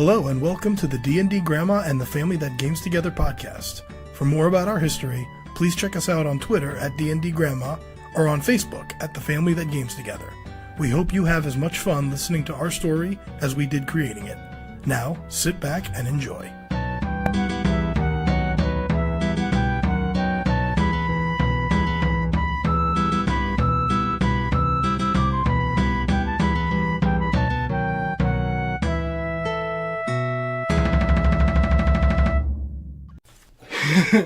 Hello and welcome to the D&D Grandma and the Family That Games Together podcast. For more about our history, please check us out on Twitter at D&D Grandma or on Facebook at The Family That Games Together. We hope you have as much fun listening to our story as we did creating it. Now, sit back and enjoy.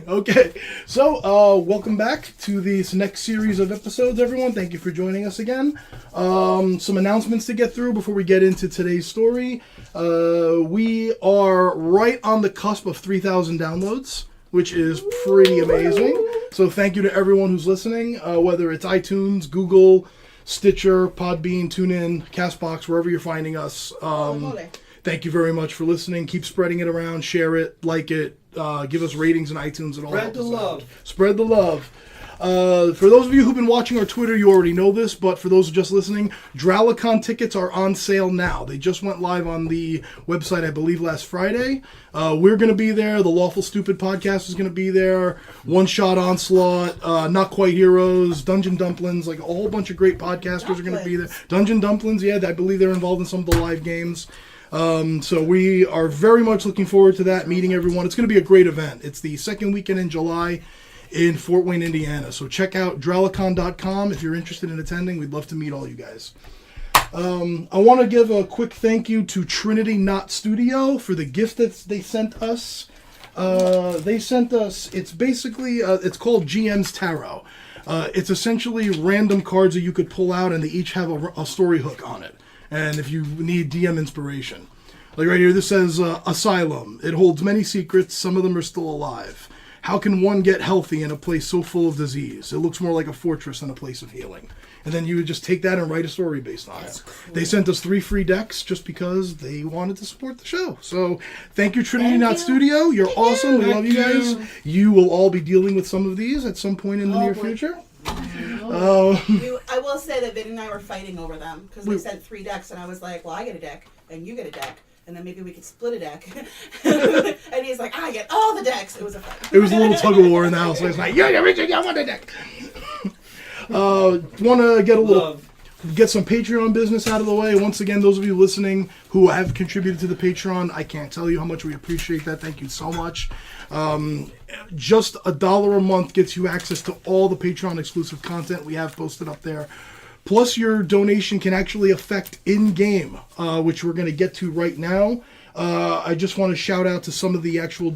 Okay, so welcome back to this next series of episodes, everyone. Thank you for joining us again. Some announcements to get through before we get into today's story. We are right on the cusp of 3,000 downloads, which is pretty amazing. So thank you to everyone who's listening, whether it's iTunes, Google, Stitcher, Podbean, TuneIn, CastBox, wherever you're finding us. Thank you very much for listening. Keep spreading it around, share it, like it. Give us ratings in iTunes and all that. Spread the love. Spread the love. For those of you who've been watching our Twitter, you already know this, but for those just listening, Dralacon tickets are on sale now. They just went live on the website, I believe, last Friday. We're going to be there. The Lawful Stupid podcast is going to be there. One Shot Onslaught, Not Quite Heroes, Dungeon Dumplings, like a whole bunch of great podcasters are going to be there. Dungeon Dumplings, yeah, I believe they're involved in some of the live games. So we are very much looking forward to that, meeting everyone. It's going to be a great event. It's the second weekend in July in Fort Wayne, Indiana. So check out dralacon.com if you're interested in attending. We'd love to meet all you guys. I want to give a quick thank you to Trinity Knot Studio for the gift that they sent us. They sent us, it's basically, it's called GM's Tarot. It's essentially random cards that you could pull out, and they each have a story hook on it. And if you need DM inspiration. Like right here, this says, Asylum. It holds many secrets. Some of them are still alive. How can one get healthy in a place so full of disease? It looks more like a fortress than a place of healing. And then you would just take that and write a story based on it. Cool. They sent us 3 free decks just because they wanted to support the show. So thank you, Trinity Knot Studio. You're awesome. We love you guys. You will all be dealing with some of these at some point in the near future. I will say that Vin and I were fighting over them because they sent 3 decks, and I was like, well, I get a deck and you get a deck, and then maybe we could split a deck. And he's like, I get all the decks. It was a fight. It was a little tug of war in the house. So it's like, yeah, Richard, I want a deck. Want to get some Patreon business out of the way. Once again, those of you listening who have contributed to the Patreon, I can't tell you how much we appreciate that. Thank you so much. Just $1 a month gets you access to all the Patreon exclusive content we have posted up there. Plus, your donation can actually affect in-game, which we're going to get to right now. I just want to shout out to some of the actual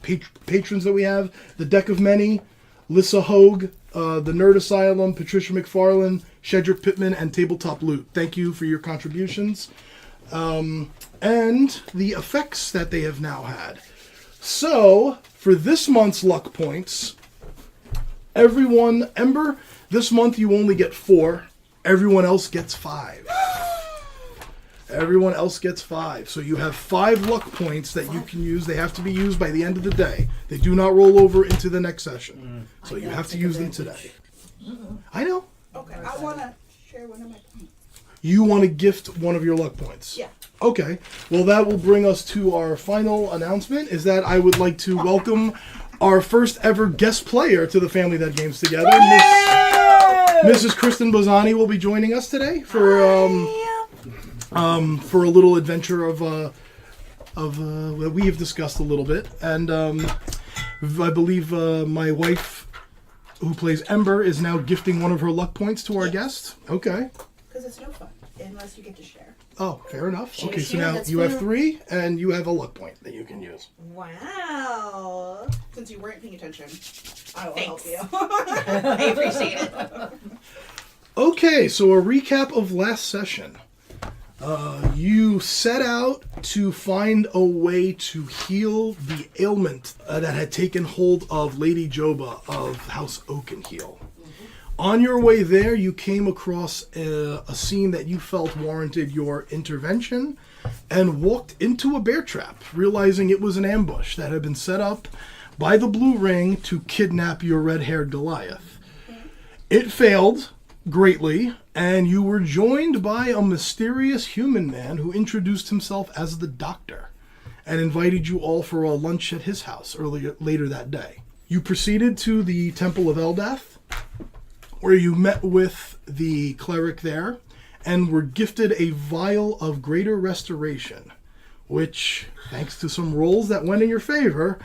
patrons that we have. The Deck of Many, Lissa Hogue, the Nerd Asylum, Patricia McFarlane, Shedrick Pittman, and Tabletop Loot. Thank you for your contributions. And the effects that they have now had. So, for this month's luck points, everyone, Ember, this month you only get 4. Everyone else gets 5. Everyone else gets 5. So you have 5 luck points that you can use. They have to be used by the end of the day. They do not roll over into the next session. So you have to use them today. I know. Okay, I want to share one of my points. You want to gift one of your luck points? Yeah. Okay. Well, that will bring us to our final announcement, is that I would like to welcome our first ever guest player to the Family That Games Together. Mrs. Kristen Bozani will be joining us today for a little adventure of that we have discussed a little bit. And I believe my wife, who plays Ember, is now gifting one of her luck points to our guest. Okay. Because it's no fun unless you get to share. Oh, fair enough. Okay, so now you have 3, and you have a luck point that you can use. Wow. Since you weren't paying attention, I will help you. I appreciate it. Okay, so a recap of last session. You set out to find a way to heal the ailment that had taken hold of Lady Joba of House Oakenheel. On your way there, you came across a scene that you felt warranted your intervention and walked into a bear trap, realizing it was an ambush that had been set up by the Blue Ring to kidnap your red-haired Goliath. It failed, greatly, and you were joined by a mysterious human man who introduced himself as the Doctor and invited you all for a lunch at his house later that day. You proceeded to the Temple of Eldath, where you met with the cleric there and were gifted a vial of greater restoration, which, thanks to some rolls that went in your favor,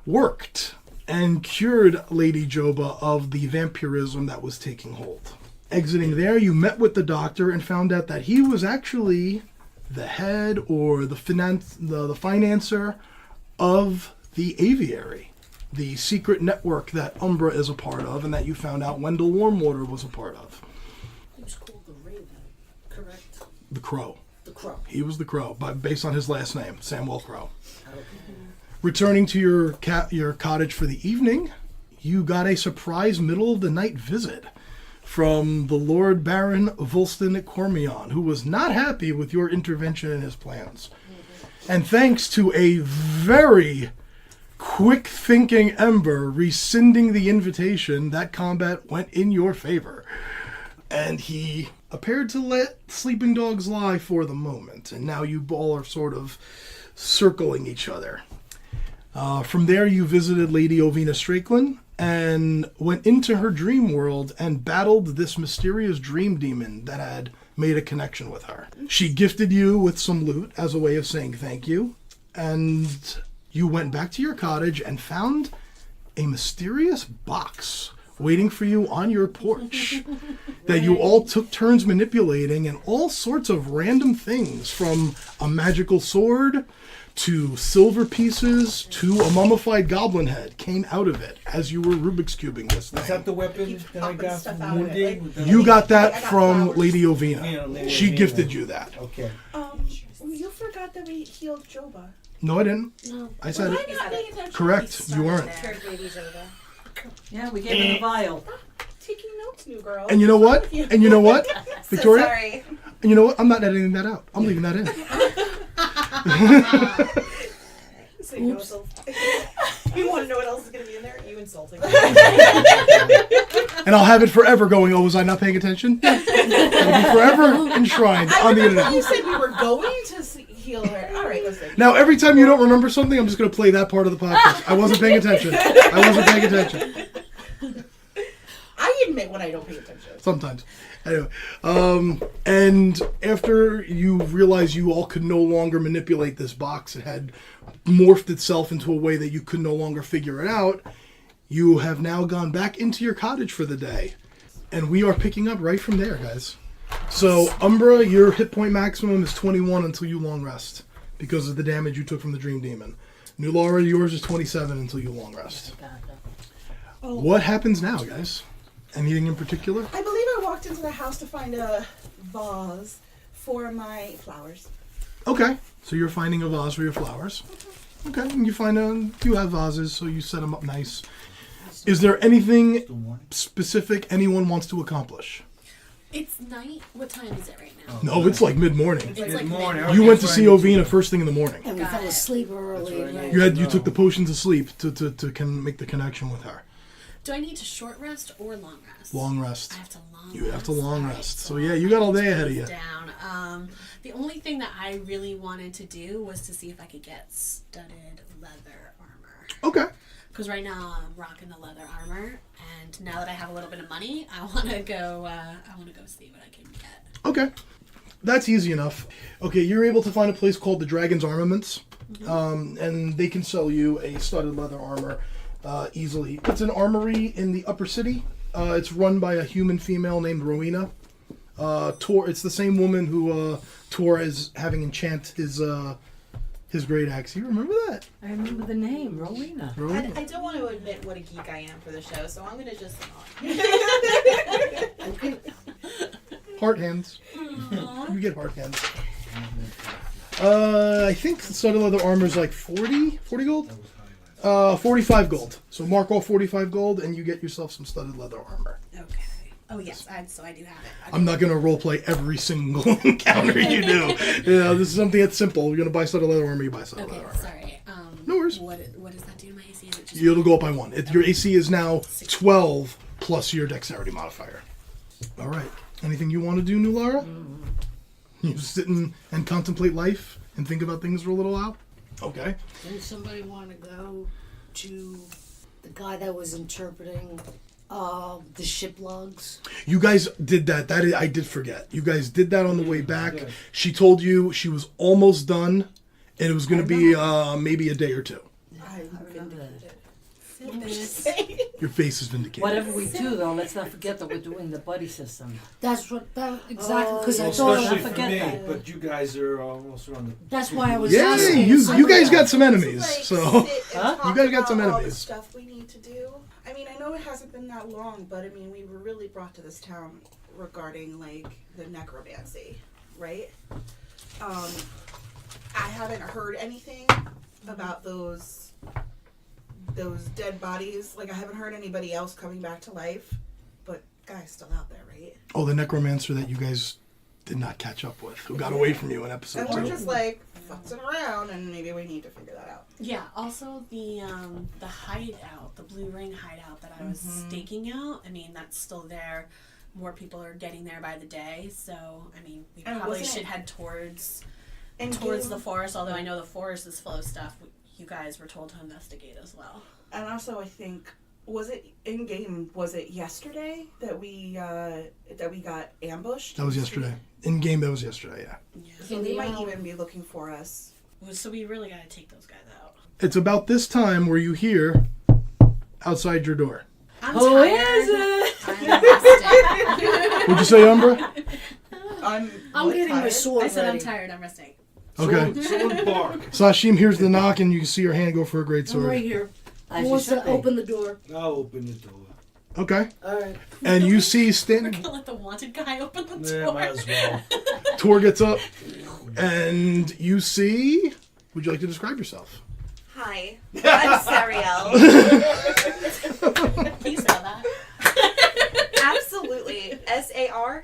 worked and cured Lady Joba of the vampirism that was taking hold. Exiting there, you met with the Doctor and found out that he was actually the head or the financer of the Aviary, the secret network that Umbra is a part of and that you found out Wendell Warmwater was a part of. He was called the Raven, correct? The Crow. The Crow. He was the Crow, based on his last name, Samwell Crow. Returning to your cottage for the evening, you got a surprise middle-of-the-night visit from the Lord Baron Volston Cormion, who was not happy with your intervention in his plans. And thanks to a very quick-thinking Ember rescinding the invitation, that combat went in your favor. And he appeared to let sleeping dogs lie for the moment, and now you all are sort of circling each other. From there, you visited Lady Ovina Strakelin and went into her dream world and battled this mysterious dream demon that had made a connection with her. She gifted you with some loot as a way of saying thank you, and you went back to your cottage and found a mysterious box waiting for you on your porch that you all took turns manipulating, and all sorts of random things, from a magical sword to silver pieces to a mummified goblin head, came out of it as you were Rubik's cubing this thing. Is that the weapon that I got stuff from out of it, Moonday? You got that I got from flowers. Lady Ovina. Yeah, Lady She Ovina. gifted you that. Okay. You forgot that we healed Joba. No, I didn't. No. I said Was it. I not paying attention? Correct. You weren't. Cured baby Joba. Yeah, we gave him a vial. Taking notes, new girl. And you know what? And you know what? Victoria? Sorry. And you know what? I'm not editing that out. I'm leaving that in. So you know what's you want to know what else is going to be in there? You insulting. And I'll have it forever going, oh, was I not paying attention? It'll be forever enshrined on the You internet. said we were going to heal her. All right, listen. Now, every time you don't remember something, I'm just going to play that part of the podcast. I wasn't paying attention. I admit when I don't pay attention. Sometimes. Anyway, and after you realized you all could no longer manipulate this box, it had morphed itself into a way that you could no longer figure it out, you have now gone back into your cottage for the day. And we are picking up right from there, guys. So, Umbra, your hit point maximum is 21 until you long rest, because of the damage you took from the Dream Demon. New Laura, yours is 27 until you long rest. What happens now, guys? Anything in particular? I believe I walked into the house to find a vase for my flowers. Okay, so you're finding a vase for your flowers. Okay, and you have vases, so you set them up nice. Is there anything specific anyone wants to accomplish? It's night. What time is it right now? No, it's like mid-morning. It's Good like morning. You went to see Ovina first thing in the morning. And we fell asleep early. That's right. Right? You took the potions of sleep to make the connection with her. Do I need to short rest or long rest? Long rest. I have to long rest. You have to long Alright, rest. So yeah, you got all day ahead of you. Down. The only thing that I really wanted to do was to see if I could get studded leather armor. Okay. Because right now I'm rocking the leather armor, and now that I have a little bit of money, I want to go. See what I can get. Okay. That's easy enough. Okay, you're able to find a place called the Dragon's Armaments, and they can sell you a studded leather armor easily. It's an armory in the upper city. It's run by a human female named Rowena. It's the same woman who Tor is having enchant his great axe. You remember that? I remember the name, Rowena. Rowena. I don't want to admit what a geek I am for the show, so I'm gonna just Heart hands. You get heart hands. I think studded leather armor is like 40 gold? 45 gold. So mark off 45 gold and you get yourself some studded leather armor. Okay. Oh yes, so I do have it. I'm not going to roleplay every single encounter you do. This is something that's simple. You're going to buy studded leather armor, you buy studded Okay, leather armor. sorry. No worries. What does that do to my AC? Is it just It'll go up by 1. Your AC is now 12 plus your dexterity modifier. All right. Anything you want to do, New Lara? You sit and contemplate life and think about things for a little while? Okay. Didn't somebody want to go to the guy that was interpreting the ship logs? You guys did that. I did forget. You guys did that on the way back. She told you she was almost done, and it was going to be maybe a day or two. I remember that. Your face is vindicated. Whatever we do, though, let's not forget that we're doing the buddy system. That's what exactly because Well, I thought especially don't for forget me, that. but you guys are almost around the... that's why I was Yeah, asking. you guys got some enemies, Like, so sit and Huh? talk You guys got some about all the enemies. stuff we need to do. I mean, I know it hasn't been that long, but I mean, we were really brought to this town regarding like the necromancy, right? I haven't heard anything about those dead bodies. Like, I haven't heard anybody else coming back to life, but guy's still out there, right? Oh, the necromancer that you guys did not catch up with, who got away from you in episode And we're 2. just like futzing around, and maybe we need to figure that out. Yeah. Also, the hideout, the Blue Ring hideout that I was staking out. I mean, that's still there. More people are getting there by the day, so I mean, we And probably wasn't should it- head towards And the forest. Although I know the forest is full of stuff. You guys were told to investigate as well. And also, I think, was it in game? Was it yesterday that we got ambushed? That was yesterday. In game, that was yesterday, yeah. So they might even be looking for us. So we really got to take those guys out. It's about this time where you hear outside your door. I'm Who tired. is it? I'm resting. What'd you say, Umbra? I'm what, getting my tired? sword I said I'm ready. tired. I'm resting. Okay. Someone bark. Sashim hears the knock, and you can see her hand go for a great I'm right sword. here. As Who you wants should to be. open the door? I'll open the door. Okay. All right. And you see We're standing. gonna let the wanted guy open the Yeah, door. might as well. Tor gets up, and you see. Would you like to describe yourself? Hi, I'm Sarielle. Can you spell that? Absolutely. SARIELLE.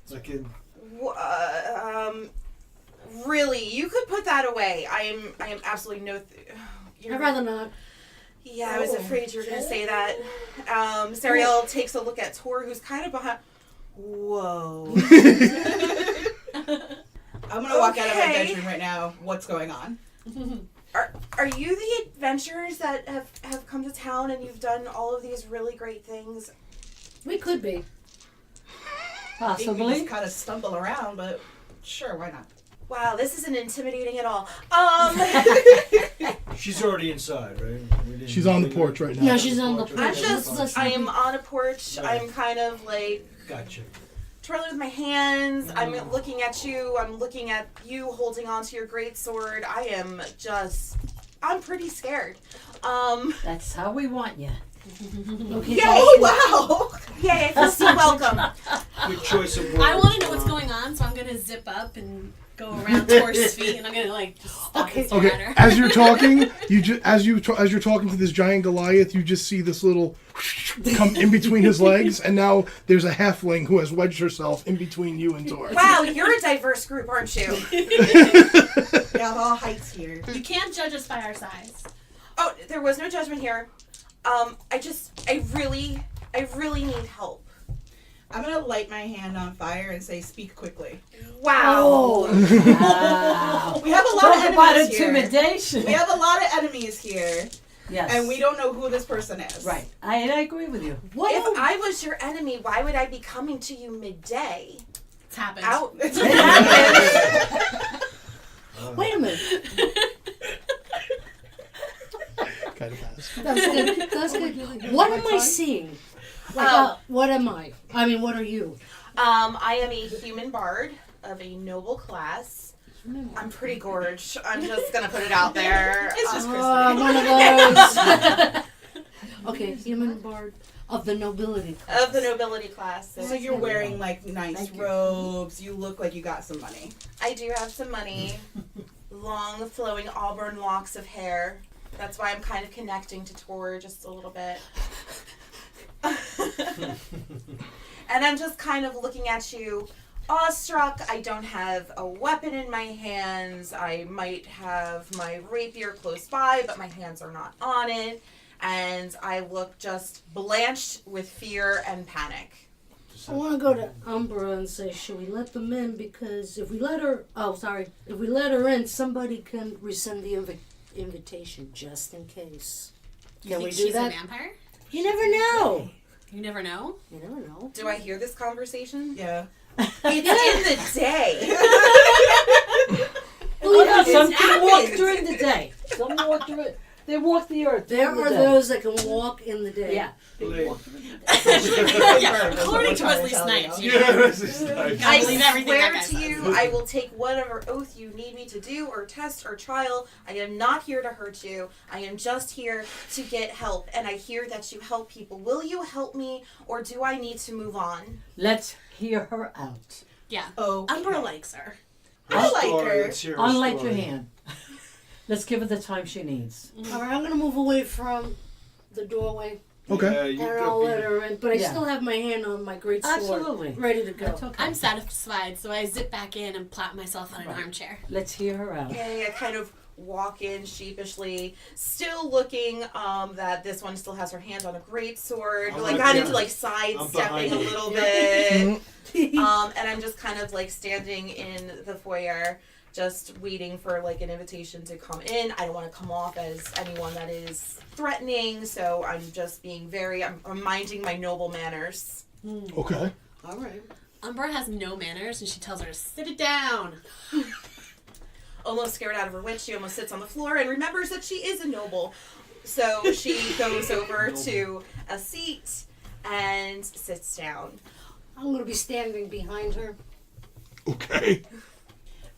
Like in... Really, you could put that away. I am absolutely no. I'd rather not. Yeah, I was afraid you were going to say that. Sarielle takes a look at Tor, who's kind of behind. Whoa. I'm gonna walk out of my Okay. bedroom right now. What's going on? Are you the adventurers that have come to town and you've done all of these really great things? We could be. I think we Possibly. just kind of stumble around, but sure, why not? Wow, this isn't intimidating at all. She's already inside, right? We didn't- She's on the porch right now. No, she's on the Okay, I'm porch. just, Let's I'm on a porch. I'm kind of like Gotcha. twirling with my hands. I'm looking at you. I'm looking at you holding onto your great sword. I'm pretty scared. That's how we want you. Okay. Yay! Oh wow! Yay! I feel so welcome. Good choice of words. I want to know what's going on, so I'm gonna zip up and go around Tor's feet, and I'm gonna like just stop and stare at Okay. her. As you're talking, as you're talking to this giant Goliath, you just see this little come in between his legs, and now there's a halfling who has wedged herself in between you and Tor. Wow, you're a diverse group, aren't you? We have all heights here. You can't judge us by our size. Oh, there was no judgment here. I really need help. I'm gonna light my hand on fire and say, "Speak quickly." Wow. Wow. We have a lot Talk of about enemies here. intimidation. We have a lot of enemies here, Yes. and we don't know who this person is. Right. I agree with you. What? If I was your enemy, why would I be coming to you midday? It's happened. Out. Wait a minute. Kind of has. That's good. That's good. What am I seeing? Like, what am I? I mean, what are you? I am a human bard of a noble class. I'm pretty gorge. I'm just gonna put it out there. It's just One of those. Okay, human bard of the nobility. Of the nobility class. So you're wearing like nice Thank you. robes. You look like you got some money. I do have some money. Long, flowing auburn locks of hair. That's why I'm kind of connecting to Tor just a little bit. And I'm just kind of looking at you, awestruck. I don't have a weapon in my hands. I might have my rapier close by, but my hands are not on it. and I look just blanched with fear and panic. I want to go to Umbra and say, should we let them in? Because if we let her, if we let her in, somebody can rescind the invitation just in case. You Can think we do she's that? a vampire? You never know. You never know. You never know. Do I hear this conversation? Yeah. It's in the day. Oh, no, some It's can walk happened. during the day. Some walk through it. They walk the earth. There during the are day. those that can walk in the day. Yeah. Like, Yeah, according to Wesley Snipes. You know. yeah, this is like, I I believe everything that swear guy to says. you, I will take whatever oath you need me to do, or test, or trial. I am not here to hurt you. I am just here to get help, and I hear that you help people. Will you help me, or do I need to move on? Let's hear her out. Yeah. Oh, Umbra likes her. I like story, her. let's hear her Unlike story. Johanne. Let's give her the time she needs. All right, I'm going to move away from the doorway Okay. Yeah, you and could I'll be- let her in. But I Yeah. still have my hand on my great sword. Absolutely. Ready to go. That's okay. I'm satisfied, so I zip back in and plop myself on an armchair. Let's hear her out. Okay, I kind of walk in sheepishly, still looking that this one still has her hand on a great sword, I'm like like, kind yeah. of like I'm sidestepping behind a you. little bit. And I'm just kind of like standing in the foyer, just waiting for like an invitation to come in. I don't want to come off as anyone that is threatening, so I'm just being I'm minding my noble manners. Okay. All right. Umbra has no manners, and she tells her to sit it down. Almost scared out of her wits, she almost sits on the floor and remembers that she is a noble. So she goes over to a seat and sits down. I'm going to be standing behind her. Okay.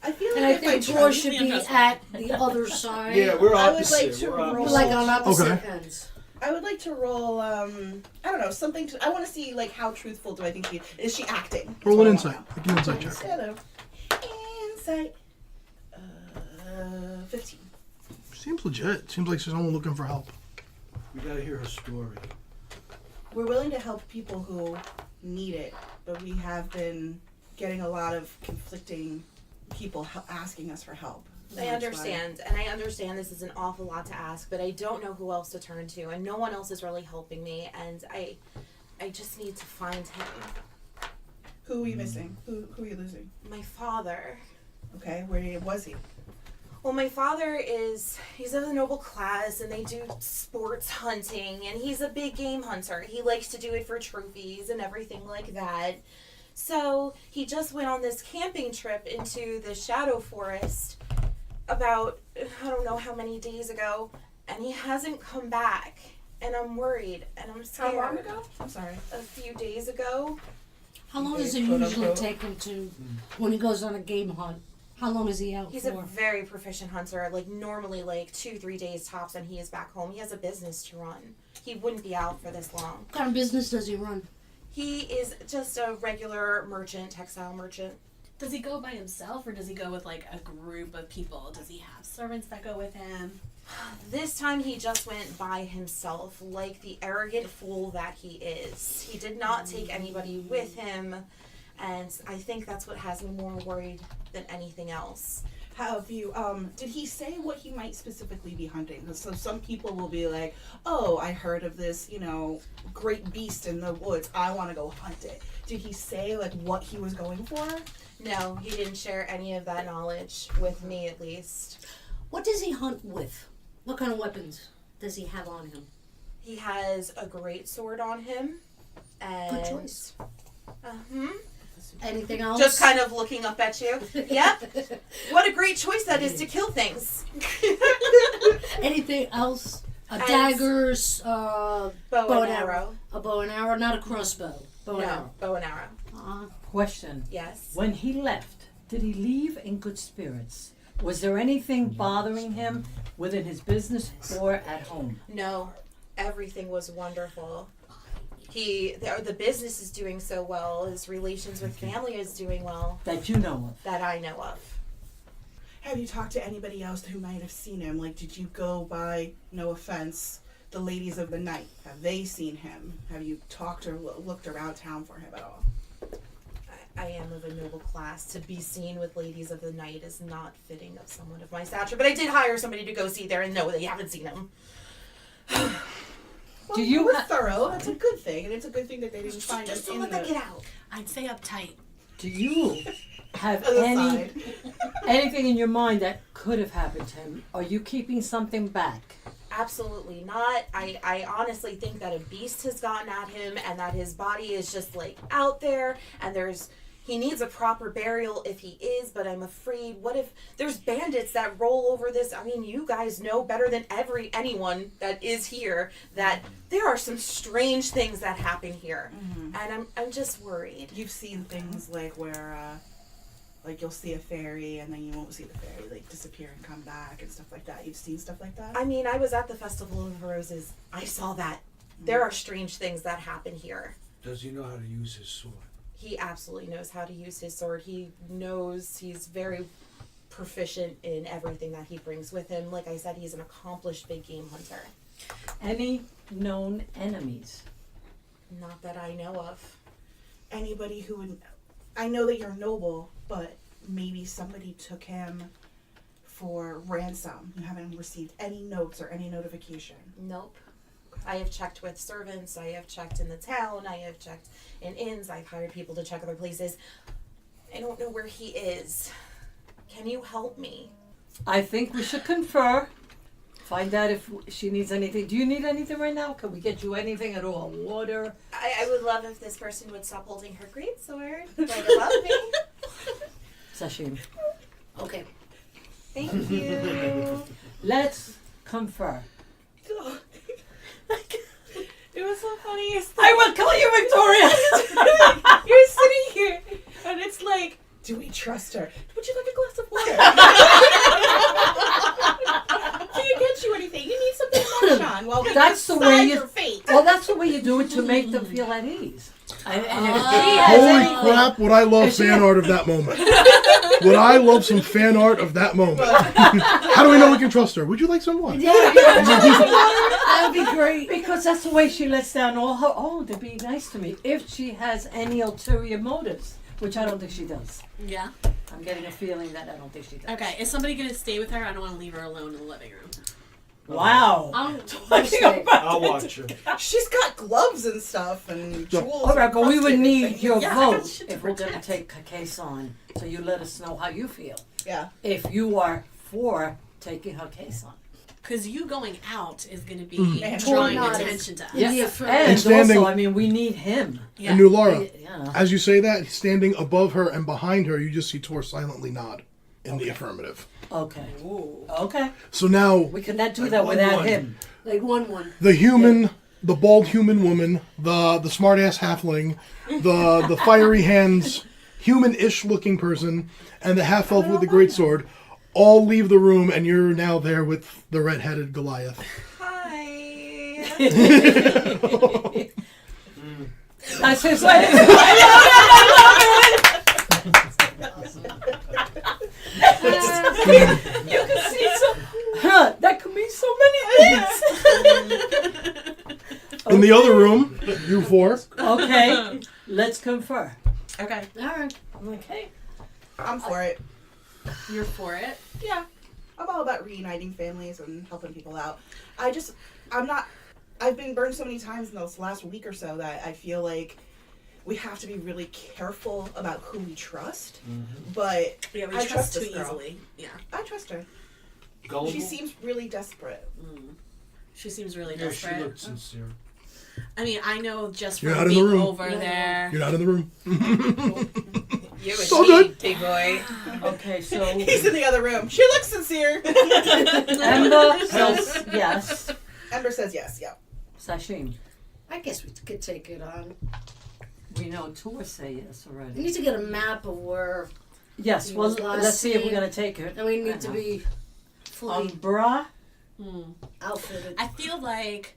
I feel And I like if I think doors tried, should be at the other side. Yeah, we're I would opposite. like to we're roll- opposite. Like on opposite Okay. ends. I would like to roll. I don't know, something. I want to see like how truthful do I think she is. She acting? That's Roll what an I insight. wanna Make an insight know. check. Instead of insight. 15. Seems legit. Seems like she's someone looking for help. We gotta hear her story. We're willing to help people who need it, but we have been getting a lot of conflicting people asking us for help. I understand, and I understand this is an awful lot to ask, but I don't know who else to turn to, and no one else is really helping me, and I just need to find him. Who are you missing? Who are you losing? My father. Okay, where was he? Well, my father he's of the noble class, and they do sports hunting, and he's a big game hunter. He likes to do it for trophies and everything like that. So he just went on this camping trip into the Shadow Forest about, I don't know how many days ago, and he hasn't come back. And I'm worried, and I'm scared. How long ago? I'm sorry. A few days ago. How long does it Quote, usually unquote. take him to, when he goes on a game hunt? How long is he out He's for? a very proficient hunter, like normally like 2-3 days tops, and he is back home. He has a business to run. He wouldn't be out for this long. What kind of business does he run? He is just a regular merchant, textile merchant. Does he go by himself, or does he go with like a group of people? Does he have servants that go with him? This time he just went by himself, like the arrogant fool that he is. He did not take anybody with him, and I think that's what has me more worried than anything else. Have you, did he say what he might specifically be hunting? 'Cause so some people will be like, oh, I heard of this, great beast in the woods. I want to go hunt it. Did he say, like, what he was going for? No, he didn't share any of that knowledge with me, at least. What does he hunt with? What kind of weapons does he have on him? He has a great sword on him, and Good choice. Anything else? just kind of looking up at you. Yep. What a great choice that is to kill things. Anything else? And- Daggers, Bow bow and arrow. A bow and arrow, not a crossbow. Bow and No, arrow. bow and arrow. Question. Yes. When he left, did he leave in good spirits? Was there anything bothering him within his business or at home? No, everything was wonderful. The business is doing so well. His relations with family is doing well. That you know of? That I know of. Have you talked to anybody else who might have seen him? Like, did you go by, no offense, the ladies of the night? Have they seen him? Have you talked or looked around town for him at all? I am of a noble class. To be seen with ladies of the night is not fitting of someone of my stature. But I did hire somebody to go see there, and no, they haven't seen him. Well, Do you we're ha- thorough. That's a good thing, and it's a good thing that they didn't find us Just don't in let the that get out. I'd say uptight. Do you have other any side. anything in your mind that could have happened to him? Are you keeping something back? Absolutely not. I honestly think that a beast has gotten at him and that his body is just like out there and he needs a proper burial if he is, but I'm afraid what if there's bandits that roll over this? I mean, you guys know better than anyone that is here that there are some strange things that happen here. And I'm just worried. You've seen things like where, like you'll see a fairy and then you won't see the fairy like disappear and come back and stuff like that. You've seen stuff like that? I mean, I was at the Festival of Roses. I saw that. There are strange things that happen here. Does he know how to use his sword? He absolutely knows how to use his sword. He knows he's very proficient in everything that he brings with him. Like I said, he's an accomplished big game hunter. Any known enemies? Not that I know of. Anybody who would, I know that you're noble, but maybe somebody took him for ransom. You haven't received any notes or any notification. Nope. I have checked with servants. I have checked in the town. I have checked in inns. I've hired people to check other places. I don't know where he is. Can you help me? I think we should confer. Find out if she needs anything. Do you need anything right now? Can we get you anything at all? Water? I would love if this person would stop holding her great sword right above me. Sashimi. Okay. Thank you. Let's confer. It was so funny. I will kill you, Victoria! You're sitting here, and it's like, do we trust her? Would you like a glass of water? Can't get you anything. You need something to munch on while we That's the way decide you- your fate. Well, that's the way you do it to make them feel at ease. And if she has Holy any- crap, would I love Is she- fan art of that moment. Would I love some fan art of that moment. How do we know we can trust her? Would you like some water? That would be great. Because that's the way she lets down all her, to be nice to me. If she has any ulterior motives, which I don't think she does. Yeah. I'm getting a feeling that I don't think she does. Okay. Is somebody gonna stay with her? I don't want to leave her alone in the living room. Wow. I'm I'll watch her. She's got gloves and stuff and jewels. All right, but we would and need things. your Yeah, I got vote shit to if we're going to protect. take a case on. So you let us know how you feel. Yeah. If you are for taking her case on. Because you going out is going to be Mhm. drawing Torn attention to us. Yeah. Yes. Yeah. And standing- also, I mean, we need him. Yeah. And New Laura, Yeah. as you say that, standing above her and behind her, you just see Tor silently nod in the affirmative. Okay. Ooh. Okay. So now, We cannot do Like that without 1-1. him. like 1-1. the human, the bald human woman, the smart ass halfling, the fiery hands, human-ish looking person, and the half elf with the great sword all leave the room, and you're now there with the red-headed Goliath. Hi. That's his way. You can see some. That could mean so many things. In the other room, you four. Okay, let's confer. Okay. All right. Okay. I'm for it. You're for it. Yeah. I'm all about reuniting families and helping people out. I've been burned so many times in this last week or so that I feel like we have to be really careful about who we trust. But Yeah, we I trust trust too this girl. easily. Yeah. I trust her. Gullible? She seems really desperate. She seems really Yeah, she desperate. looked sincere. I mean, I know just You're from not in the being room. over there. You're not in the room. You and So me, good. big boy. Okay, so He's in the other room. She looks sincere. Ember says yes. Ember says yes. Yeah. Sashim, I guess we could take it on. we know two will say yes We already. need to get a map of where, Yes, well, was last let's see if we're seen. going to take it. and we need to be fully Umbra, outfitted. I feel like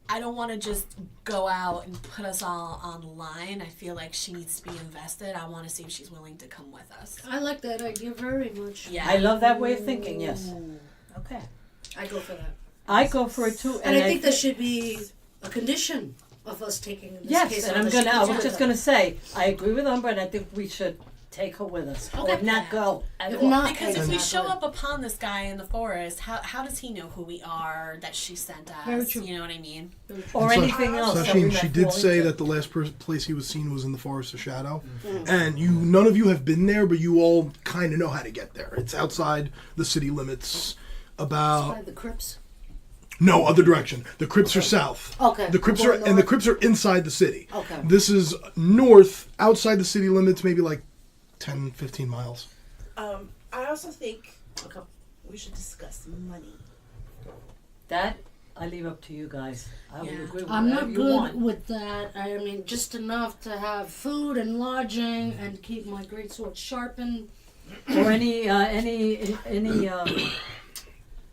I don't want to just go out and put us all on the line. I feel like she needs to be invested. I want to see if she's willing to come with us. I like that idea very much. Yeah. I love that way of thinking, yes. Okay. I go for that. I go for it too. And I think there should be a condition of us taking this Yes, case and on. I'm There should gonna. be I was one just of gonna say I agree with Umbra, and I think we should take her with us. Okay. Or not go at If all. not, Because if it's we not show good. up upon this guy in the forest, how does he know who we are, that she sent Very us? true. You know what I mean? Or So- anything else. that we Sashim, might she did fall say into. that the last place he was seen was in the Forest of Shadow, and none of you have been there, but you all kind of know how to get there. It's outside the city limits. By the Crips. No, other direction. The crypts are south. Okay. The crypts We're are going and the north. crypts are inside the city. Okay. This is north, outside the city limits, maybe like 10, 15 miles. I also think we should discuss money. That I leave up to you guys. I would Yeah. agree with I'm whatever not you good want. with that. I mean, just enough to have food and lodging and keep my greatsword sharpened. Or any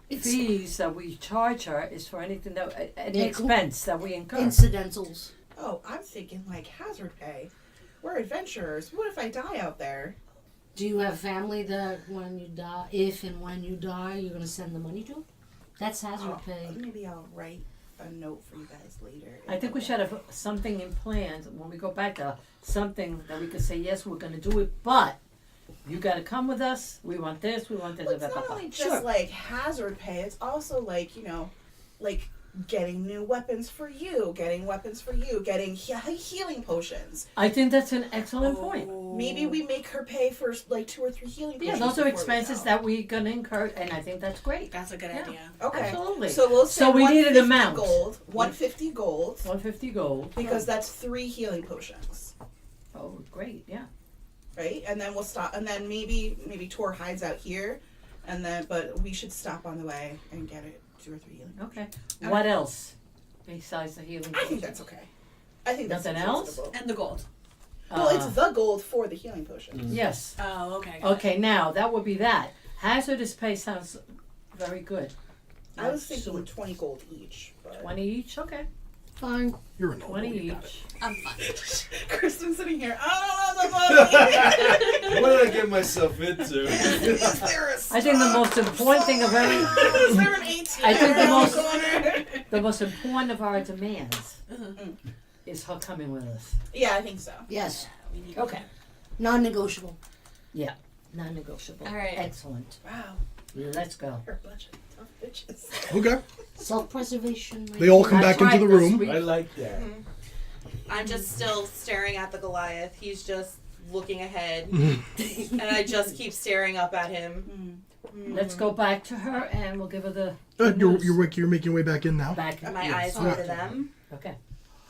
It's fees that we charge her is for anything that any Yeah, expense that we incur. incidentals. Oh, I'm thinking like hazard pay. We're adventurers. What if I die out there? Do you have family that when you die, if and when you die, you're gonna send the money to? That's hazard pay. Maybe I'll write a note for you guys later. I think we should have something in plans when we go back to something that we could say, yes, we're going to do it, but you got to come with us. We want this. We want this. Well, it's not only just Sure. like hazard pay. It's also like like getting new weapons for you, getting healing potions. I think that's an excellent point. Maybe we make her pay for like 2 or 3 healing Yeah, potions. those are before we expenses go. that we're going to incur, and I think that's great. That's a good Yeah. idea. Okay. Absolutely. So we'll say So we need an 150 amount. Gold, 150 gold, 150 gold. because that's 3 healing potions, Oh, great. Yeah. right? And then we'll stop. And then maybe Tor hides out here, but we should stop on the way and get it 2 or 3 healing. Okay. What else besides the healing? I think that's okay. I think that's Nothing else? reasonable. And the gold. Well, it's the gold for the healing potions. Yes. Oh, okay. got it. Okay, now that would be that. Hazardous pay sounds very good. I was That's thinking 20 gold each. But 20 each? Okay. Fine. You're a noble. 20 you got it. each. I'm fine. Kristen's sitting here. I don't know the money. What did I get myself into? Is there a I think the most important thing of every, Is there an 18 I think the around most- corner? the most important of our demands Uh-huh. is her coming with us. Yeah, I think so. Yes. We need Okay. Non-negotiable. Yeah. Non-negotiable. All right. Excellent. Wow, Let's go. her budget. Tough bitches. Okay. Self-preservation. They all come That's back into the right, room. that's I like that. I'm just still staring at the Goliath. He's just looking ahead. And I just keep staring up at him. Let's go back to her and we'll give her the You're news. you're making your way back in now. Back. My yes. eyes go to them. Okay.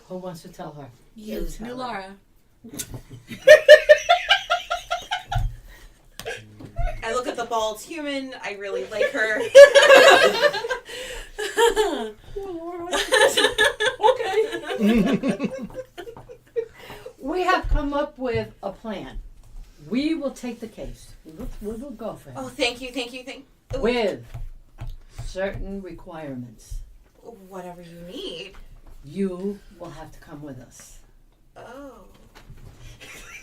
Who wants to tell her? You, tell new her. Laura. I look at the bald human. I really like her. Okay. We have come up with a plan. We will take the case. We will go for it. Oh, thank you. With certain requirements. Whatever you need. You will have to come with us. Oh.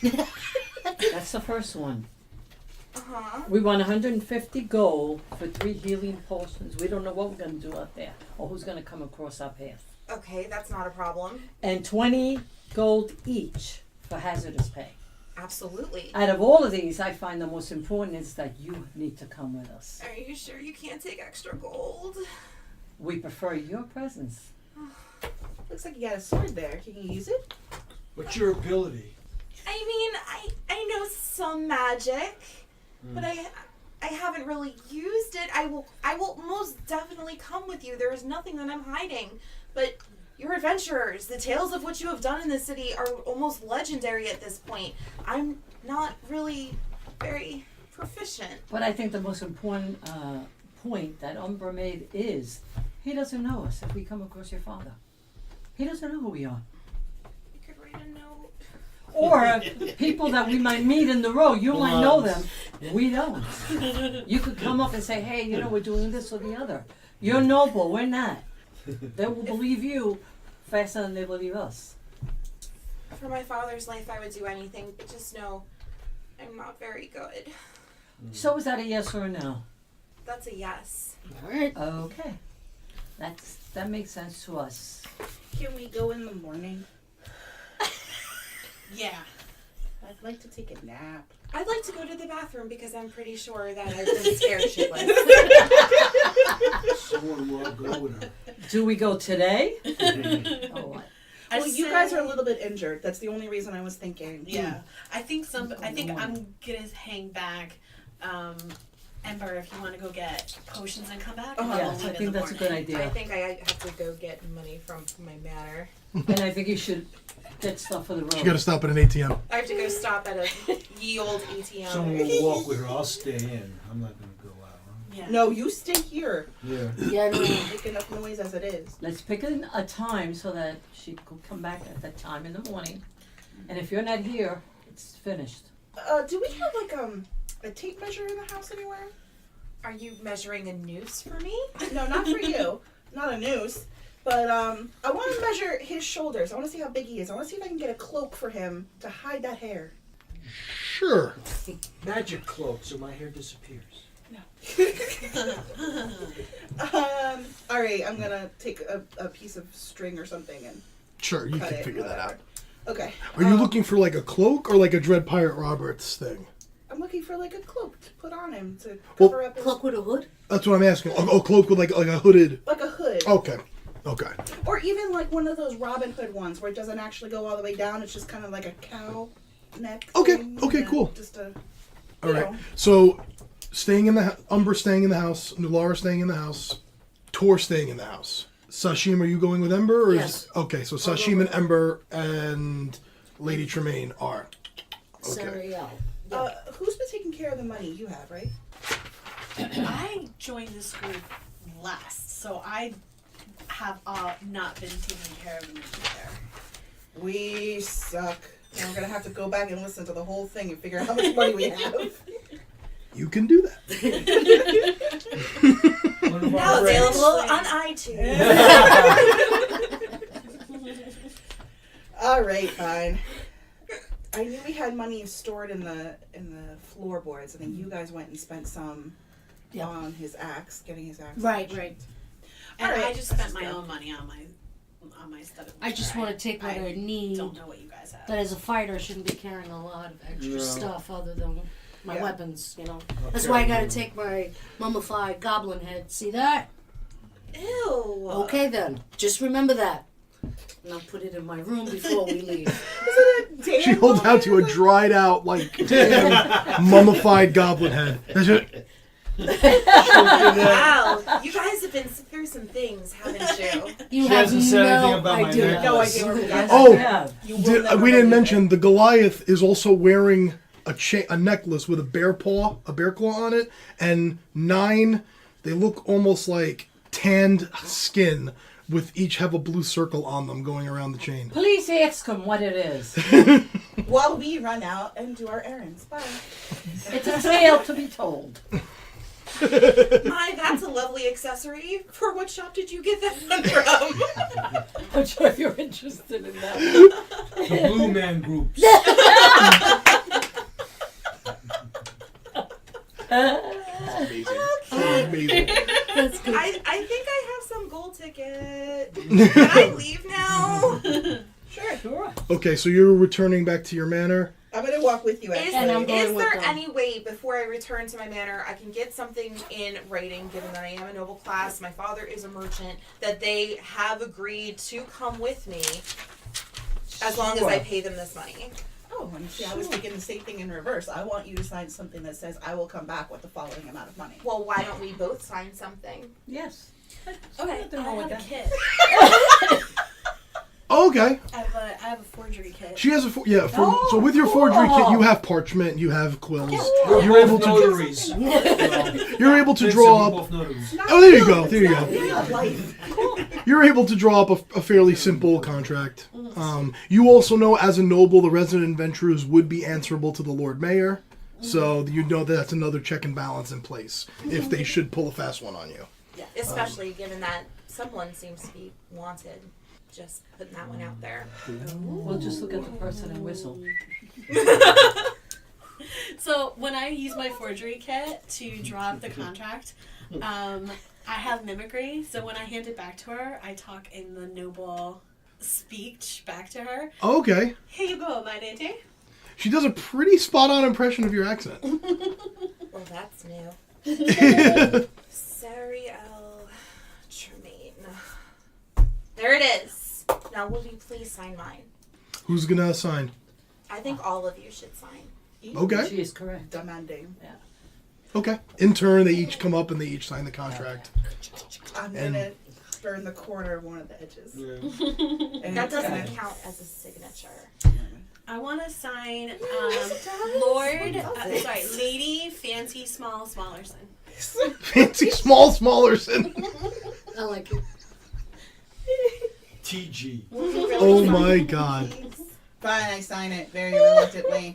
That's the first one. Uh-huh. We want 150 gold for 3 healing potions. We don't know what we're going to do out there or who's going to come across our path. Okay, that's not a problem. And 20 gold each for hazardous pay. Absolutely. Out of all of these, I find the most important is that you need to come with us. Are you sure you can't take extra gold? We prefer your presence. Looks like you got a sword there. Can you use it? What's your ability? I mean, I know some magic, but I haven't really used it. I will most definitely come with you. There is nothing that I'm hiding. But you're adventurers. The tales of what you have done in this city are almost legendary at this point. I'm not really very proficient. But I think the most important point that Umbra made is he doesn't know us if we come across your father. He doesn't know who we are. You could write a note. Or people that we might meet in the road, you might know them. We don't. You could come up and say, hey, you know, we're doing this or the other. You're noble, we're not. They will believe you faster than they believe us. For my father's life, I would do anything, but just know I'm not very good. So is that a yes or a no? That's a yes. All right. Okay. That makes sense to us. Can we go in the morning? Yeah. I'd like to take a nap. I'd like to go to the bathroom because I'm pretty sure that I've been scared shitless. Someone will go with her. Do we go today? Or what? Well, you guys are a little bit injured. That's the only reason I was thinking. Yeah, I think I'm gonna hang back. Ember, if you want to go get potions and come back. And then Yes, we'll I leave in think the that's a good morning. I idea. think I have to go get money from my manor. And I think you should get stuff for the road. You got to stop at an ATM. I have to go stop at a ye old ATM. Someone will walk with her. I'll stay in. I'm not going to go out. Yeah. No, you stay here. Huh? Yeah. Yeah, no. Make enough noise as it is. Let's pick a time so that she could come back at that time in the morning. And if you're not here, it's finished. Do we have like a tape measure in the house anywhere? Are you measuring a noose for me? No, not for you. Not a noose. But I want to measure his shoulders. I want to see how big he is. I want to see if I can get a cloak for him to hide that hair. Sure. Magic cloak so my hair disappears. All right, I'm gonna take a piece of string or something and Sure, you cut can it. figure that out. Whatever. Okay. Are you looking for like a cloak or like a Dread Pirate Roberts thing? I'm looking for like a cloak to put on him to Well, cover up his Cloak with a hood? That's what I'm asking. A cloak with like a hooded. like a hood. Okay. Okay. Or even like one of those Robin Hood ones where it doesn't actually go all the way down. It's just kind of like a cow neck. Okay, thing, okay, and cool. Just a. All you right. know. So, staying in the Umber staying in the house, Nulara staying in the house, Tor staying in the house. Sashim, are you going with Ember? Or Yes. Okay, so Sashim and Ember and Lady Tremaine are. Okay. Sarielle. Who's been taking care of the money? You have, right? I joined this group last, so I have not been taking care of them either. We suck. And we're gonna have to go back and listen to the whole thing and figure out how much money we have. You can do that. One of Now our available friends. on iTunes. All right, fine. I knew we had money stored in the floorboards, and then you guys went and spent some Yeah. on his axe, getting his axe. Right, right. And Alright, I just spent let's my go. own money on my stuff. I just want to take what I need. Don't know what you guys have. That as a fighter, I shouldn't be carrying a lot of extra No. stuff other than my Yeah. weapons, you know. I'll That's why I carry gotta you. take my mummified goblin head. See that? Ew. Okay then. Just remember that. And I'll put it in my room before we leave. She holds out to a dried out, like, mummified goblin head. That's it. Wow, you guys have been through some things, haven't you? You She have hasn't said anything no about my idea. No necklace. idea where we got Yes, that. Oh. yeah. You will never We didn't believe mention it. the Goliath is also wearing a necklace with a bear claw on it, and 9. They look almost like tanned skin, with each have a blue circle on them going around the chain. Please ask him what it is. While we run out and do our errands. Bye. It's a tale to be told. My, that's a lovely accessory. For what shop did you get that one from? I'm sure if you're interested in that. The Blue Man groups. Amazing. Amazing. That's good. I think I have some gold ticket. Can I leave now? Sure. Okay, so you're returning back to your manor. I'm gonna walk with you. Actually. And I'm going Is with there them. any way before I return to my manor I can get something in writing, given that I am a noble class, my father is a merchant, that they have agreed to come with me as long as I pay them this money? Oh, and see, I was thinking the same thing in reverse. I want you to sign something that says I will come back with the following amount of money. Well, why don't we both sign something? Yes. Okay, Nothing I wrong with have a that. kit. Okay. I have a forgery kit. She has a so with your forgery kit, you have parchment, you have quills. We're You're able both to notaries. you're able to Vincent, draw we're up. both notaries. Oh, there you go. There you go. Yeah, life. You're able to draw up a fairly simple contract. You also know, as a noble, the resident adventurers would be answerable to the Lord Mayor, so you know that's another check and balance in place if they should pull a fast one on you. Especially given that someone seems to be wanted. Just putting that one out there. We'll just look at the person and whistle. So when I use my forgery kit to draw up the contract, I have mimicry. So when I hand it back to her, I talk in the noble speech back to her. Okay. Here you go, my lady. She does a pretty spot-on impression of your accent. Well, that's new. Sarielle Tremaine. There it is. Now, will you please sign mine? Who's gonna sign? I think all of you should sign. Okay. She is correct. Demanding. Okay. In turn, they each come up and they each sign the contract. I'm And- gonna burn the corner of one of the edges. Yeah. And That it's doesn't gonna- count as a signature. I want to sign does. Lord, What does it? sorry, Lady Fancy Small Smallerson. Fancy small Smallerson. I like it. TG. Oh my god. Fine, I sign it very reluctantly.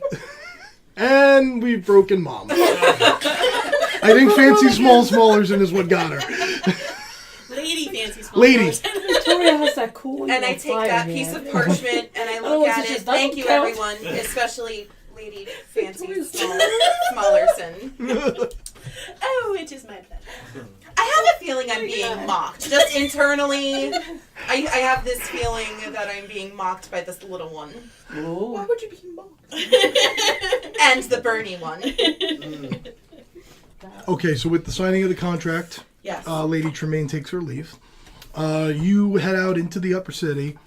And we've broken mom. I think Fancy Small Smallerson is what got her. Lady Fancy Small Lady. Smallerson. Victoria has that cool. And I take that piece of parchment and I look Otherwise at it's it. just Thank doesn't you, count. everyone, especially Lady Fancy Smallerson. Oh, it is my pleasure. I have a feeling I'm being mocked. Just internally, I have this feeling that I'm being mocked by this little one. Why Oh, would you be mocked? And the Bernie one. Okay, so with the signing of the contract, Yes. Lady Tremaine takes her leave. You head out into the upper city.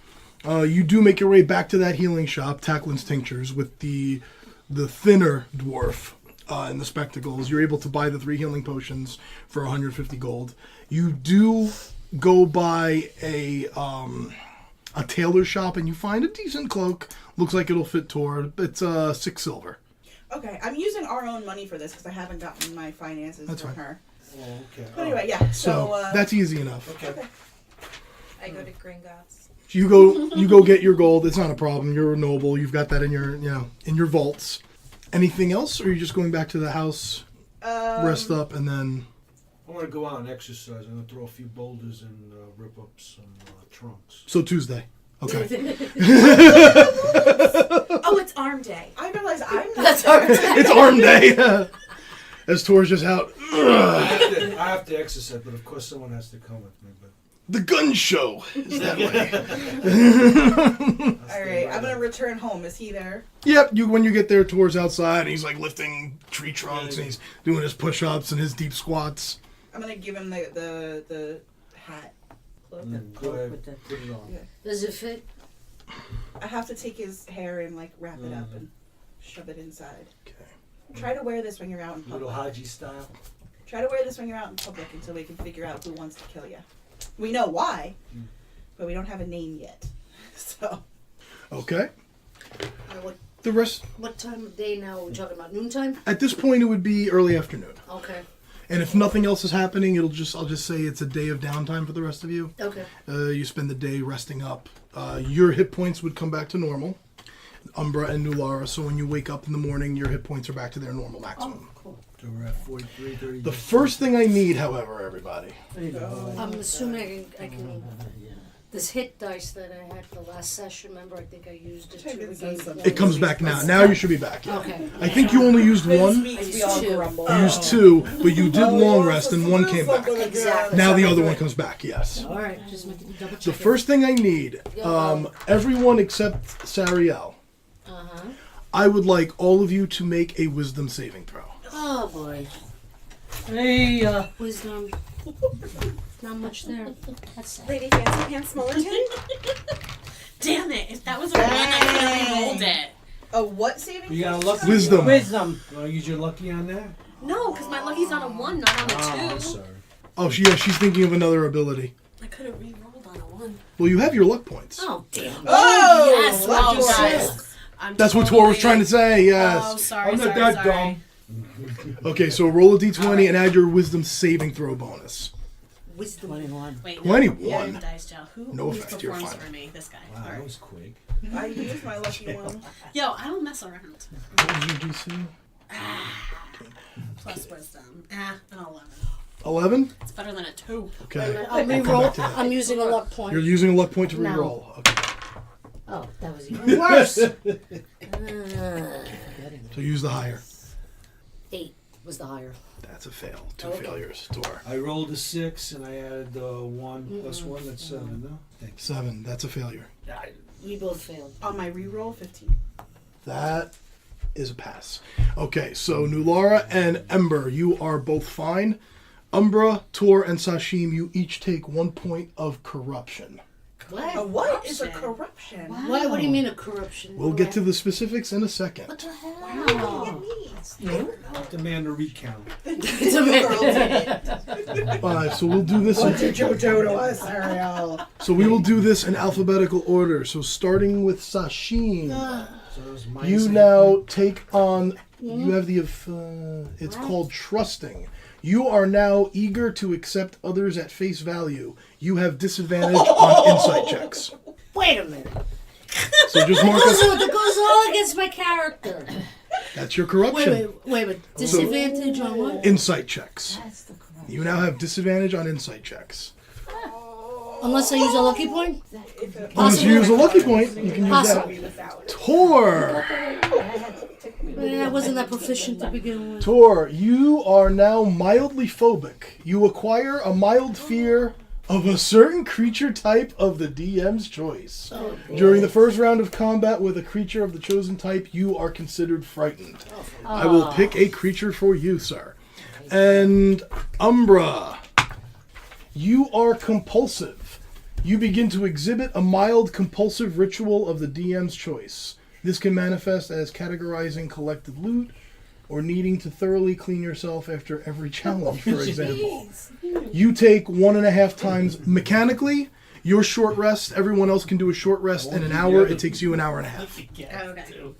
You do make your way back to that healing shop, Tacklin's Tinctures, with the thinner dwarf in the spectacles. You're able to buy the 3 healing potions for 150 gold. You do go by a tailor shop and you find a decent cloak. Looks like it'll fit Tor. It's 6 silver. Okay, I'm using our own money for this because I haven't gotten my finances That's from fine. her. Oh, okay. But anyway, yeah. So that's easy enough. Okay. I go to Gringotts. You go get your gold. It's not a problem. You're a noble. You've got that in your in your vaults. Anything else, or are you just going back to the house, rest up, and then? I want to go out and exercise. I'm going to throw a few boulders and rip up some trunks. So Tuesday. Okay. Oh, it's arm day. I realize I'm not. That's our It's arm day. As Tor's just out. I have to exercise, but of course someone has to come with me. But The gun show is that way. All right, I'm gonna return home. Is he there? Yep. When you get there, Tor's outside. And he's like lifting tree trunks and he's doing his push-ups and his deep squats. I'm gonna give him the hat. Cloak. go ahead, with the- put it on. Yeah. Does it fit? I have to take his hair and like wrap it up and shove it inside. Okay. Try to wear this when you're out in Little public. Haji style. Try to wear this when you're out in public until we can figure out who wants to kill you. We know why, but we don't have a name yet. So. Okay. What, The rest. what time of day now? Are we talking about noontime? At this point, it would be early afternoon. Okay. And if nothing else is happening, I'll just say it's a day of downtime for the rest of you. Okay. You spend the day resting up. Your hit points would come back to normal. Umbra and Nulara, so when you wake up in the morning, your hit points are back to their normal maximum. cool. So we're at 43, 30. The first thing I need, however, everybody, There you go. I'm assuming I can. This hit dice that I had the last session, remember, I think I used it Check to it, regain send something. it comes back now. Now you should be back. Yeah. Okay. I think you only used one. I used two. You used 2, but you did long rest and 1 came back. Exactly. Now the other one comes back. Yes. All right, just making double check. The first thing I need, everyone except Sarielle, I would like all of you to make a wisdom saving throw. Oh boy. Hey, Wisdom. Not much there. That's sad. Lady Fancy Pants Smollerton? Damn it! If that was a 1, I could have rolled it. A what saving? You got a lucky Wisdom. wisdom. You want to use your lucky on that? No, because my lucky's on a 1, not on a 2. Oh, I'm sorry. Oh, she's thinking of another ability. I could have re-rolled on a 1. Well, you have your luck points. Oh damn. Oh, Yes, lucky oh, guys. guys. I'm That's what Tor was trying to say. Yes. Oh, sorry, I'm not sorry, that sorry. dumb. Okay, so roll a d20 and add your wisdom saving throw bonus. Wisdom. 21. Wait, 21? No, dice gel. No Who offense, you're performs fine. for me? This guy. Wow, All that right. was quick. I used my lucky one. Yo, I don't mess around. What was your DC? Plus wisdom. An 11. 11? It's better than a 2. Okay. I'll come re-roll. back to that. I'm using a luck point. You're using a luck point to No. re-roll. Okay. Oh, that was even worse. So use the higher. 8 was the higher. That's a fail. 2 Okay. failures. Tor. I rolled a 6 and I added 1 plus 1. That's 7. No, thanks. 7. That's a failure. We both failed. On my reroll, 15. That is a pass. Okay, so Nulara and Ember, you are both fine. Umbra, Tor, and Sashim, you each take 1 point of corruption. What is a corruption? What do you mean a corruption? We'll get to the specifics in a second. What the hell? What do you mean? Demand a recount. It's a man. So we'll do this. What did you do to us, Sarielle? So we will do this in alphabetical order. So starting with Sashim, So it was minus you 8 now points. take on. You have the. It's called trusting. You are now eager to accept others at face value. You have disadvantage on insight checks. Wait a minute. So just mark us. That goes all against my character. That's your corruption. Wait. Disadvantage on what? Insight checks. That's the correct. You now have disadvantage on insight checks. Unless I use a lucky point? Unless you use a lucky point, you can use Possible. that. Tor! I wasn't that proficient to begin with. Tor, you are now mildly phobic. You acquire a mild fear of a certain creature type of the DM's choice. During the first round of combat with a creature of the chosen type, you are considered frightened. I will pick a creature for you, sir. And Umbra, you are compulsive. You begin to exhibit a mild compulsive ritual of the DM's choice. This can manifest as categorizing collected loot or needing to thoroughly clean yourself after every challenge, for example. You take 1.5 times mechanically. Your short rest, everyone else can do a short rest in an hour. It takes you an hour and a half Okay.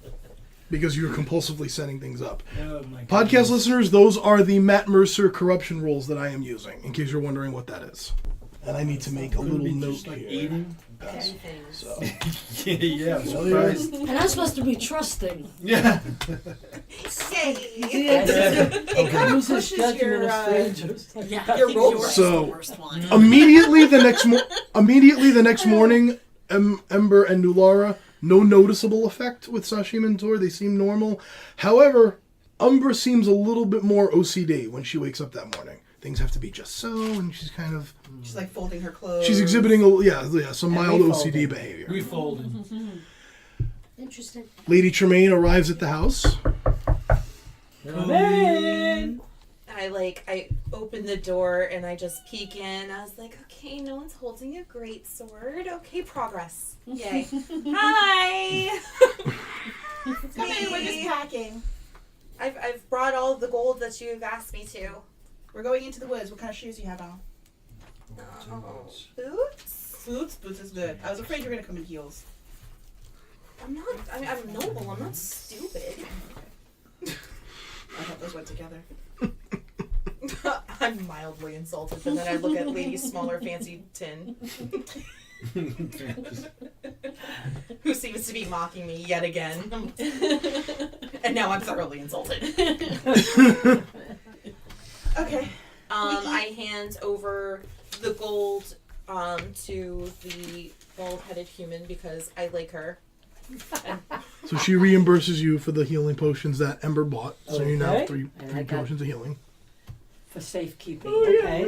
because you're compulsively setting things up. Oh my Podcast listeners, those are the Matt Mercer corruption rules that I am using, in case you're wondering what that is. And I need to make a little note just like here. eating. So, Yeah, I'm surprised. And I'm supposed to be trusting. Yeah. It kind of Uses pushes judgment your, of strangers. Yeah, I Your think roll- yours So- is the worst one. immediately the next morning, Ember and Nulara, no noticeable effect with Sashim and Tor. They seem normal. However, Umbra seems a little bit more OCD when she wakes up that morning. Things have to be just so, and she's kind of She's like folding her clothes. she's exhibiting some And mild refolding. OCD behavior. Refolding. Interesting. Lady Tremaine arrives at the house. Tremaine! I open the door and I just peek in. I was like, okay, no one's holding a great sword. Okay, progress. Yay. Hi! Come in, we're just packing. I've brought all of the gold that you've asked me to. We're going into the woods. What kind of shoes do you have on? Boots? Boots is good. I was afraid you were gonna come in heels. I'm not, I'm noble. I'm not stupid. I thought those went together. I'm mildly insulted, but then I look at Lady Smaller Fancy Tin, who seems to be mocking me yet again. And now I'm thoroughly insulted. Okay. I hand over the gold to the bald-headed human because I like her. So she reimburses you for the healing potions that Ember bought. So you now have Okay. three And I got- potions of healing. For safekeeping. Okay.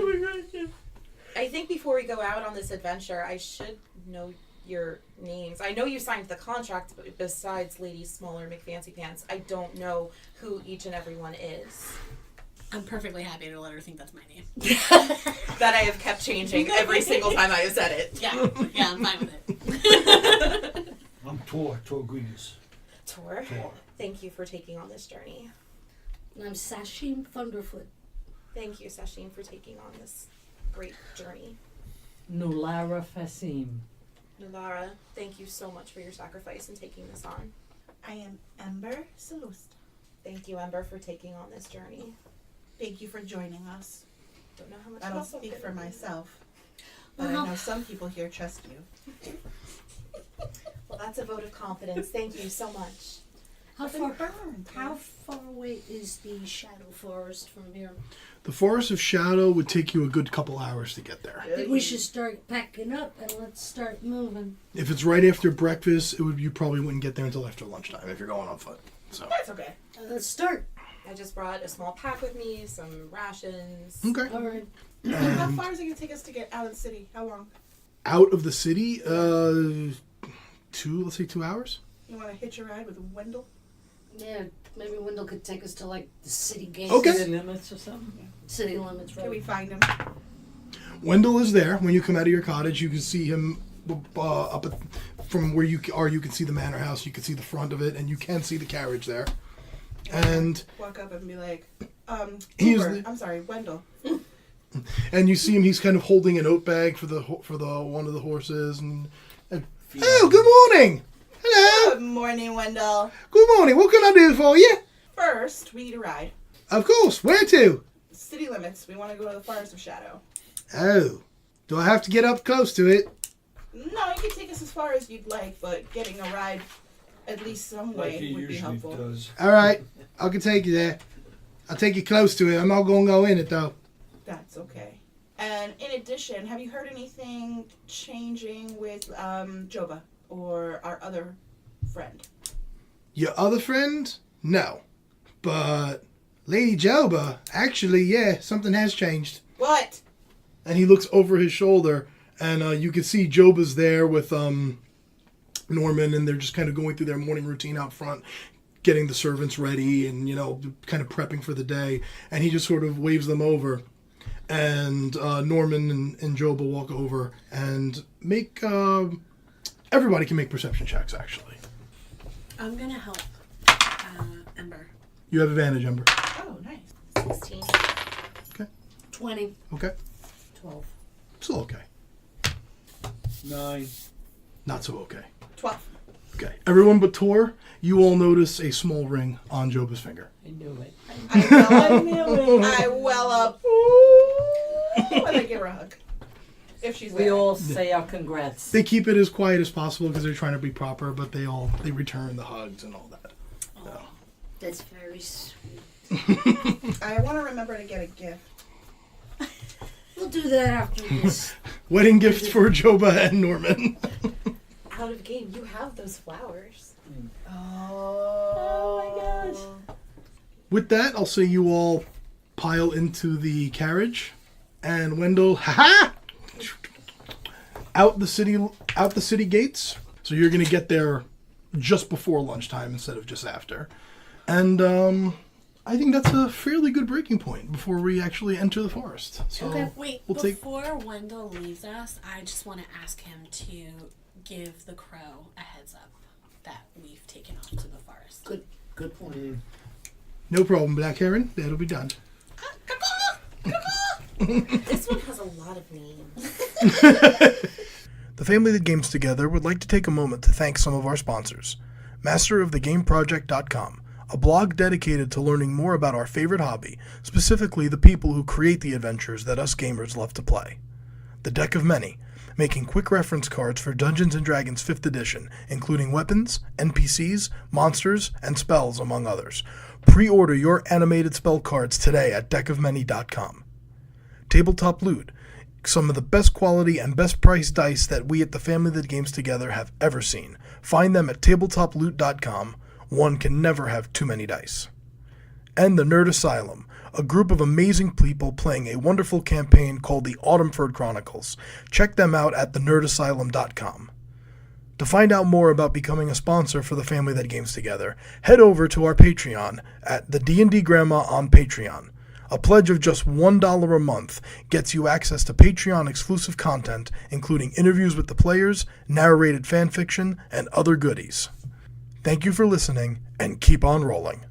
I think before we go out on this adventure, I should know your names. I know you signed the contract, but besides Lady Smaller McFancy Pants, I don't know who each and every one is. I'm perfectly happy to let her think that's my name. That I have kept changing every single time I have said it. Yeah, I'm fine with it. I'm Tor Greenies. Tor, Tor. thank you for taking on this journey. And I'm Sashim Thunderfoot. Thank you, Sashim, for taking on this great journey. Nulara Fasim. Nulara, thank you so much for your sacrifice and taking this on. I am Ember Salust. Thank you, Ember, for taking on this journey. Thank you for joining us. Don't know how much I don't else I'll speak get for in. myself, but I know some people here trust you. Well, that's a vote of confidence. Thank you so much. How I've been far? burned. How far away is the Shadow Forest from here? The Forest of Shadow would take you a good couple hours to get there. I think we should start packing up and let's start moving. If it's right after breakfast, you probably wouldn't get there until after lunchtime if you're going on foot. So That's okay. Let's start. I just brought a small pack with me, some rations. okay. All right. How far is it going to take us to get out of the city? How long? Out of the city, let's say 2 hours. You want to hitch a ride with Wendell? Yeah, maybe Wendell could take us to like the city gates. Okay. City limits or something. City limits, Can we right? find him? Wendell is there. When you come out of your cottage, you can see him from where you are. You can see the manor house. You can see the front of it, and you can see the carriage there. And Walk up and be like, He's Hoover, the- I'm sorry, Wendell. you see him. He's kind of holding an oat bag for the one of the horses. And oh, good morning. Hello. Good morning, Wendell. Good morning. What can I do for you? First, we need a ride. Of course. Where to? City limits. We want to go to the Forest of Shadow. Oh, do I have to get up close to it? No, you can take us as far as you'd like, but getting a ride at least some Like way he would be usually helpful. does. All right, I can take you there. I'll take you close to it. I'm not gonna go in it though. That's okay. And in addition, have you heard anything changing with Joba or our other friend? Your other friend? No, but Lady Joba, actually, yeah, something has changed. What? And he looks over his shoulder, and you can see Joba's there with Norman, and they're just kind of going through their morning routine out front, getting the servants ready, and kind of prepping for the day. And he just sort of waves them over, and Norman and Joba walk over and make. Everybody can make perception checks. Actually, I'm gonna help Ember. you have advantage, Ember. Oh, nice. 16. 20. Okay, 12. still okay. 9. Not so okay. 12. Okay, everyone but Tor, you all notice a small ring on Joba's finger. I knew it. I well up. Ooh, and I give her a hug. If she's We there. all say our congrats. They keep it as quiet as possible because they're trying to be proper, but they return the hugs and all that. So. That's very sweet. I want to remember to get a gift. We'll do that after this. Wedding gift for Joba and Norman. Out of game, you have those flowers. Oh my gosh. With that, I'll say you all pile into the carriage, and Wendell, out the city gates. So you're gonna get there just before lunchtime instead of just after. And I think that's a fairly good breaking point before we actually enter the forest. So Okay. Wait, we'll take. before Wendell leaves us, I just want to ask him to give the crow a heads up that we've taken off to the forest. Good point. No problem, Black Heron. That'll be done. This one has a lot of names. The family that games together would like to take a moment to thank some of our sponsors. MasterOfTheGameProject.com, a blog dedicated to learning more about our favorite hobby, specifically the people who create the adventures that us gamers love to play. The Deck of Many, making quick reference cards for Dungeons & Dragons 5th edition, including weapons, NPCs, monsters, and spells, among others. Pre-order your animated spell cards today at deckofmany.com. Tabletop Loot, some of the best quality and best priced dice that we at the family that games together have ever seen. Find them at tabletoploot.com. One can never have too many dice. And the Nerd Asylum, a group of amazing people playing a wonderful campaign called the Autumnford Chronicles. Check them out at thenerdasylum.com. To find out more about becoming a sponsor for the family that games together, head over to our Patreon at the D&D Grandma on Patreon. A pledge of just $1 a month gets you access to Patreon exclusive content, including interviews with the players, narrated fanfiction, and other goodies. Thank you for listening, and keep on rolling.